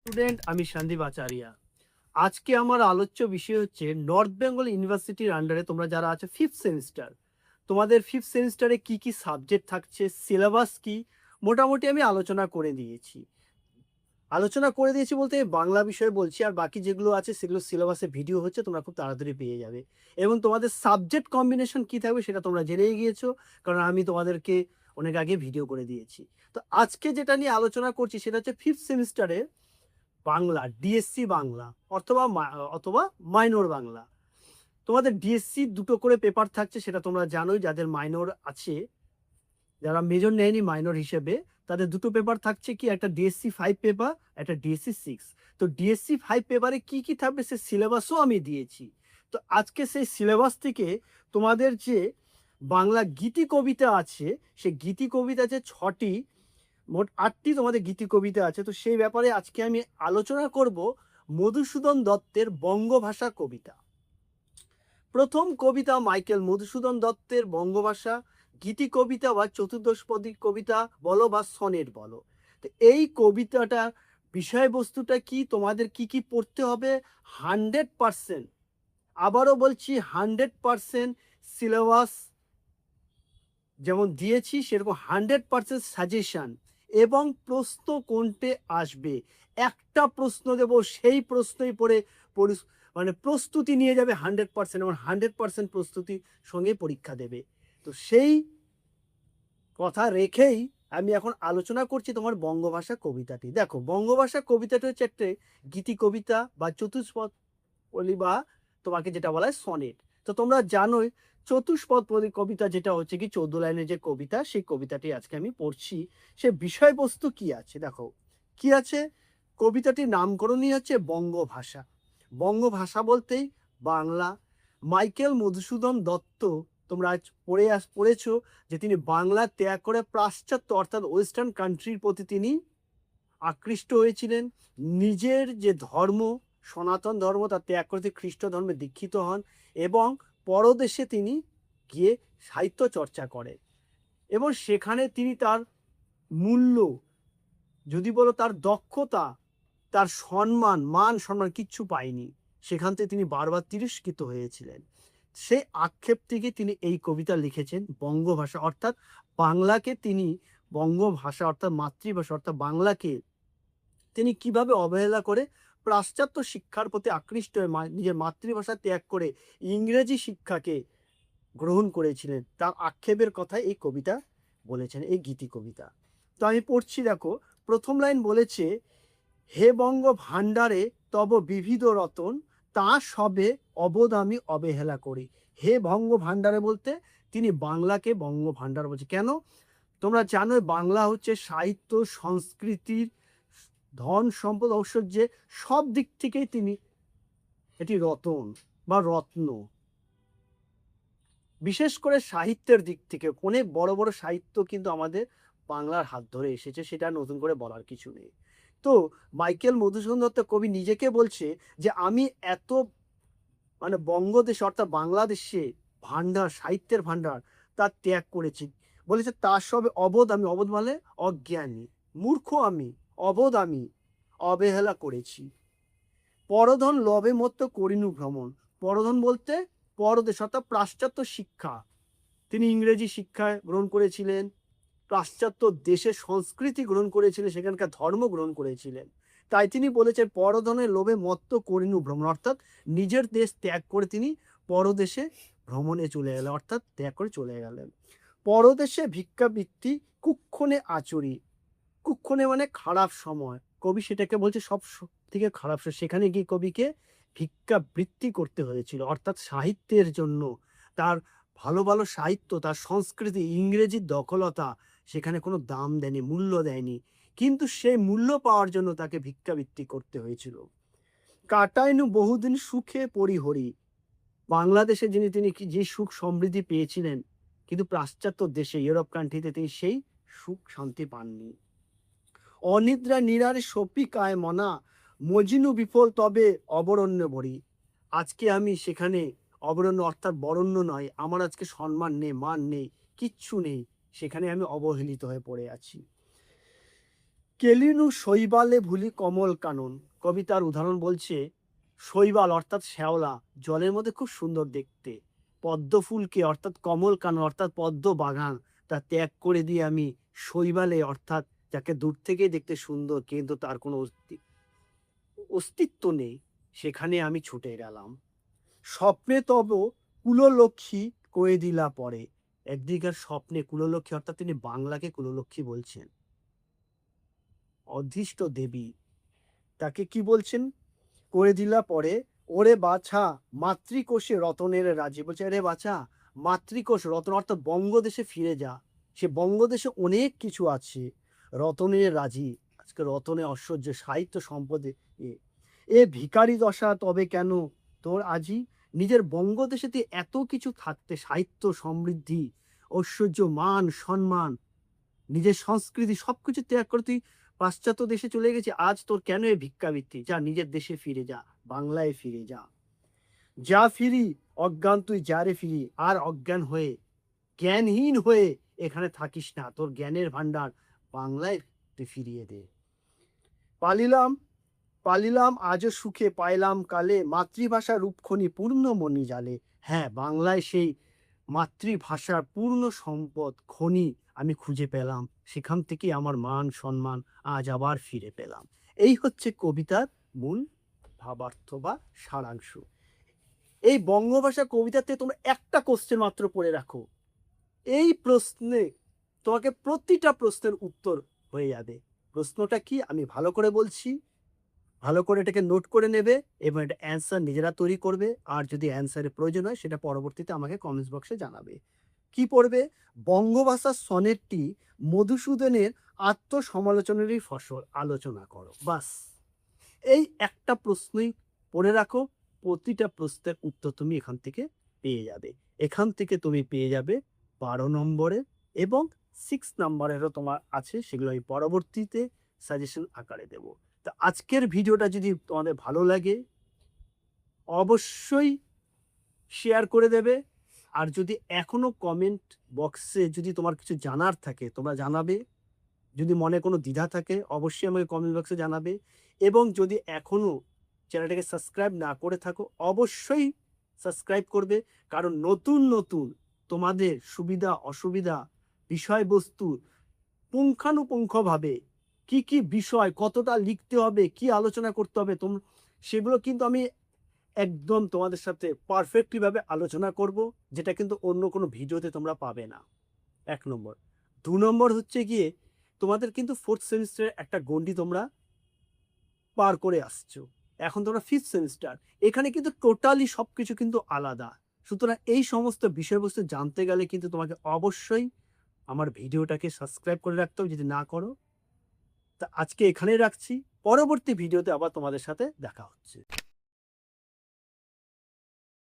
Student, আমি সন্দীপ আচারিয়া। আজকে আমার আলোচ্য বিষয় হচ্ছে নর্থ বেঙ্গল ইউনিভার্সিটির আন্ডারে তোমরা যারা আছে ফিফথ সেমিস্টার, তোমাদের ফিফথ সেমিস্টারে কি কি সাবজেক্ট থাকছে, সিলেবাস কি, মোটামুটি আমি আলোচনা করে দিয়েছি বলতে বাংলা বিষয়ে বলছি, আর বাকি যেগুলো আছে সেগুলো সিলেবাসে ভিডিও হচ্ছে, তোমরা খুব তাড়াতাড়ি পেয়ে যাবে। এবং তোমাদের সাবজেক্ট কম্বিনেশন কি থাকবে সেটা তোমরা জেনেই গিয়েছো, কারণ আমি তোমাদেরকে অনেক আগে ভিডিও করে দিয়েছি। তো আজকে যেটা নিয়ে আলোচনা করছি সেটা হচ্ছে ফিফথ সেমিস্টারে বাংলা, ডিএসসি বাংলা অথবা মাইনর বাংলা। তোমাদের ডিএসসি দুটো করে পেপার থাকছে, সেটা তোমরা জানোই। যাদের মাইনর আছে, যারা মেজর নেয়নি মাইনর হিসেবে, তাদের দুটো পেপার থাকছে, কি একটা ডিএসসি 5 পেপার, একটা ডিএসসি 6। তো ডিএসসি 5 পেপারে কি কি থাকবে সে সিলেবাসও আমি দিয়েছি। তো আজকে সেই সিলেবাস থেকে তোমাদের যে বাংলা গীতি কবিতা আছে, সে গীতি কবিতা আছে 6টি, মোট 8টি তোমাদের গীতি কবিতা আছে। তো সেই ব্যাপারে আজকে আমি আলোচনা করব মধুসূদন দত্তের বঙ্গভাষা কবিতা। প্রথম কবিতা মাইকেল মধুসূদন দত্তের বঙ্গভাষা গীতি কবিতা বা চতুর্দশপদী কবিতা বলো বা সনেট বলো। তো এই কবিতাটা বিষয়বস্তুটা কি, তোমাদের কি কি পড়তে হবে 100%, আবারও বলছি 100% সিলেবাস যেমন দিয়েছি সেরকম 100% সাজেশন, এবং প্রশ্ন কোনটে আসবে, একটা প্রশ্ন দেব, সেই প্রশ্নই পড়ে মানে প্রস্তুতি নিয়ে যাবে 100%, এবং 100% প্রস্তুতির সঙ্গে পরীক্ষা দেবে। তো সেই কথা রেখেই আমি এখন আলোচনা করছি তোমার বঙ্গভাষা কবিতাটি। দেখো, বঙ্গভাষা কবিতাটি হচ্ছে একটা গীতি কবিতা বা চতুষ্পদ বলি, বা তোমাকে যেটা বলা হয় সনেট। তো তোমরা জানোই চতুষ্পদ কবিতা যেটা হচ্ছে কি 14 লাইনের যে কবিতা, সেই কবিতাটি আজকে আমি পড়ছি। সে বিষয়বস্তু কি আছে দেখো, কি আছে, কবিতাটির নামকরণই হচ্ছে বঙ্গভাষা। বঙ্গভাষা বলতেই বাংলা। মাইকেল মধুসূদন দত্ত, তোমরা আজ পড়েছো যে তিনি বাংলা ত্যাগ করে পাশ্চাত্য অর্থাৎ ওয়েস্টার্ন কান্ট্রির প্রতি তিনি আকৃষ্ট হয়েছিলেন। নিজের যে ধর্ম, সনাতন ধর্ম, তা ত্যাগ করে খ্রিস্ট ধর্মে দীক্ষিত হন, এবং পরদেশে তিনি গিয়ে সাহিত্য চর্চা করেন। এবং সেখানে তিনি তার মূল্য, যদি বলো তার দক্ষতা, তার মান সম্মান কিচ্ছু পায়নি। সেখান থেকে তিনি বারবার তিরস্কৃত হয়েছিলেন। সেই আক্ষেপ থেকে তিনি এই কবিতা লিখেছেন। বঙ্গভাষা অর্থাৎ বাংলাকে তিনি, বঙ্গভাষা অর্থাৎ মাতৃভাষা অর্থাৎ বাংলাকে তিনি কিভাবে অবহেলা করে পাশ্চাত্য শিক্ষার প্রতি আকৃষ্ট হয়ে নিজের মাতৃভাষা ত্যাগ করে ইংরেজি শিক্ষাকে গ্রহণ করেছিলেন, তার আক্ষেপের কথা এই কবিতা বলেছেন, এই গীতি কবিতা। তো আমি পড়ছি, দেখো প্রথম লাইন বলেছে, হে বঙ্গ ভাণ্ডারে তব বিবিধ রতন, তা সবে অবোধ আমি অবহেলা করি। হে বঙ্গ ভাণ্ডারে বলতে তিনি বাংলাকে বঙ্গ ভাণ্ডার বলছে। কেন? তোমরা জানো বাংলা হচ্ছে সাহিত্য, সংস্কৃতির, ধন সম্পদ, ঐশ্বর্যে সব দিক থেকেই তিনি এটি রতন বা রত্ন। বিশেষ করে সাহিত্যের দিক থেকে অনেক বড় বড় সাহিত্য কিন্তু আমাদের বাংলার হাত ধরে এসেছে, সেটা নতুন করে বলার কিছু নেই। তো মাইকেল মধুসূদন দত্ত কবি নিজেকে বলছে যে আমি এত মানে বঙ্গদেশ অর্থাৎ বাংলাদেশে ভান্ডার, সাহিত্যের ভান্ডার তার ত্যাগ করেছি। বলেছে তার সবে অবোধ আমি, অবোধ মানে অজ্ঞানী, মূর্খ আমি, অবোধ আমি অবহেলা করেছি। পরধন লবে মত্ত করিনু ভ্রমণ। পরধন বলতে পরদেশ অর্থাৎ পাশ্চাত্য শিক্ষা, তিনি ইংরেজি শিক্ষা গ্রহণ করেছিলেন, পাশ্চাত্য দেশের সংস্কৃতি গ্রহণ করেছিলেন, সেখানকার ধর্ম গ্রহণ করেছিলেন। তাই তিনি বলেছেন পরধনের লোভে মত্ত করিনু ভ্রমণ, অর্থাৎ নিজের দেশ ত্যাগ করে তিনি পরদেশে ভ্রমণে চলে গেলেন, অর্থাৎ ত্যাগ করে চলে গেলেন। পরদেশে ভিক্ষাবৃত্তি কুক্ষণে আচরি। কুক্ষণে মানে খারাপ সময়, কবি সেটাকে বলছে সব থেকে খারাপ সময়, সেখানে গিয়ে কবিকে ভিক্ষাবৃত্তি করতে হয়েছিল, অর্থাৎ সাহিত্যের জন্য তার ভালো ভালো সাহিত্য, তার সংস্কৃতি, ইংরেজির দখলতা সেখানে কোনো দাম দেয়নি, মূল্য দেয়নি, কিন্তু সেই মূল্য পাওয়ার জন্য তাকে ভিক্ষাবৃত্তি করতে হয়েছিল। কাটাইনু বহুদিন সুখে পরিহরি। বাংলাদেশে তিনি যে সুখ সমৃদ্ধি পেয়েছিলেন, কিন্তু পাশ্চাত্য দেশে ইউরোপ কান্ট্রিতে তিনি সেই সুখ শান্তি পাননি। অনিদ্রা নিরারে সপিকায় মনা, মজিনু বিফল তবে অবরণ্য ভরি। আজকে আমি সেখানে অবরণ্য অর্থাৎ বরণ্য নয়, আমার আজকে সম্মান নেই, মান নেই, কিচ্ছু নেই, সেখানে আমি অবহেলিত হয়ে পড়ে আছি। কেলিনু শৈবালে ভুলি কমল কানন। কবিতার উদাহরণ বলছে শৈবাল অর্থাৎ শ্যাওলা জলের মধ্যে খুব সুন্দর দেখতে, পদ্ম ফুলকে অর্থাৎ কমল কানন অর্থাৎ পদ্ম বাগান তা ত্যাগ করে দিয়ে আমি শৈবালে অর্থাৎ যাকে দূর থেকে দেখতে সুন্দর কিন্তু তার কোনো অস্তিত্ব নেই সেখানে আমি ছুটে গেলাম। স্বপ্নে তব কুললক্ষ্মী কয়ে দিলা পরে। একদিকের স্বপ্নে কুললক্ষ্মী অর্থাৎ তিনি বাংলাকে কুললক্ষ্মী বলছেন, অধিষ্ঠ দেবী তাকে কি বলছেন করে দিলা পরে। ওরে বাছা মাতৃকোষে রতনের রাজি, বলছে আরে বাছা মাতৃকোষ রতন অর্থাৎ বঙ্গদেশে ফিরে যা, সে বঙ্গদেশে অনেক কিছু আছে, রতনের রাজি। আজকে রতনে ঐশ্বর্য সাহিত্য সম্পদে এ ভিখারি দশা তবে কেন তোর আজি। নিজের বঙ্গদেশে তুই এত কিছু থাকতে সাহিত্য সমৃদ্ধি ঐশ্বর্য মান সম্মান নিজের সংস্কৃতি সবকিছু ত্যাগ করে তুই পাশ্চাত্য দেশে চলে গেছি, আজ তোর কেন এই ভিক্ষাবৃত্তি, যা নিজের দেশে ফিরে যা, বাংলায় ফিরে যা। যা ফিরি অজ্ঞান তুই যারে ফিরি, আর অজ্ঞান হয়ে জ্ঞানহীন হয়ে এখানে থাকিস না, তোর জ্ঞানের ভান্ডার বাংলায় তুই ফিরিয়ে দে। পালিলাম পালিলাম আজও সুখে পাইলাম কালে, মাতৃভাষা রূপখনি পূর্ণ মনি জালে। হ্যাঁ, বাংলায় সেই মাতৃভাষার পূর্ণ সম্পদ খনি আমি খুঁজে পেলাম, সেখান থেকে আমার মান সম্মান আজ আবার ফিরে পেলাম। এই হচ্ছে কবিতার মূল ভাবার্থ বা সারাংশ। এই বঙ্গভাষা কবিতাতে তোমরা একটা কোশ্চেন মাত্র পড়ে রাখো, এই প্রশ্নে তোমাকে প্রতিটা প্রশ্নের উত্তর হয়ে যাবে। প্রশ্নটা কি আমি ভালো করে বলছি, ভালো করে এটাকে নোট করে নেবে এবং এটা অ্যান্সার নিজেরা তৈরি করবে। আর যদি অ্যান্সারের প্রয়োজন হয় সেটা পরবর্তীতে আমাকে কমেন্টস বক্সে জানাবে। কি পড়বে? বঙ্গভাষার সনেটটি মধুসূদনের আত্মসমালোচনারই ফসল, আলোচনা করো। বাস এই একটা প্রশ্নই পড়ে রাখো, প্রতিটা প্রশ্নের উত্তর তুমি এখান থেকে পেয়ে যাবে। এখান থেকে তুমি পেয়ে যাবে 12 নম্বরের এবং 6 নম্বরেরও তোমার আছে, সেগুলো আমি পরবর্তীতে সাজেশন আকারে দেব। তো আজকের ভিডিওটা যদি তোমাদের ভালো লাগে অবশ্যই শেয়ার করে দেবে। আর যদি এখনো কমেন্ট বক্সে যদি তোমার কিছু জানার থাকে তোমরা জানাবে, যদি মনে কোনো দ্বিধা থাকে অবশ্যই আমাকে কমেন্ট বক্সে জানাবে। এবং যদি এখনো চ্যানেলটাকে সাবস্ক্রাইব না করে থাকো অবশ্যই সাবস্ক্রাইব করবে, কারণ নতুন নতুন তোমাদের সুবিধা অসুবিধা বিষয়বস্তু পুঙ্খানুপুঙ্খভাবে কি কি বিষয় কতটা লিখতে হবে কি আলোচনা করতে হবে সেগুলো কিন্তু আমি একদম তোমাদের সাথে পারফেক্টলি ভাবে আলোচনা করব, যেটা কিন্তু অন্য কোনো ভিডিওতে তোমরা পাবে না। 1 নম্বর। 2 নম্বর হচ্ছে গিয়ে তোমাদের কিন্তু 4th সেমিস্টারের একটা গণ্ডি তোমরা পার করে আসছো, এখন তোমরা 5th সেমিস্টার, এখানে কিন্তু টোটালি সবকিছু কিন্তু আলাদা। সুতরাং এই সমস্ত বিষয়বস্তু জানতে গেলে কিন্তু তোমাকে অবশ্যই আমার ভিডিওটাকে সাবস্ক্রাইব করে রাখতে হবে যদি না করো। তা আজকে এখানেই রাখছি, পরবর্তী ভিডিওতে আবার তোমাদের সাথে দেখা হচ্ছে।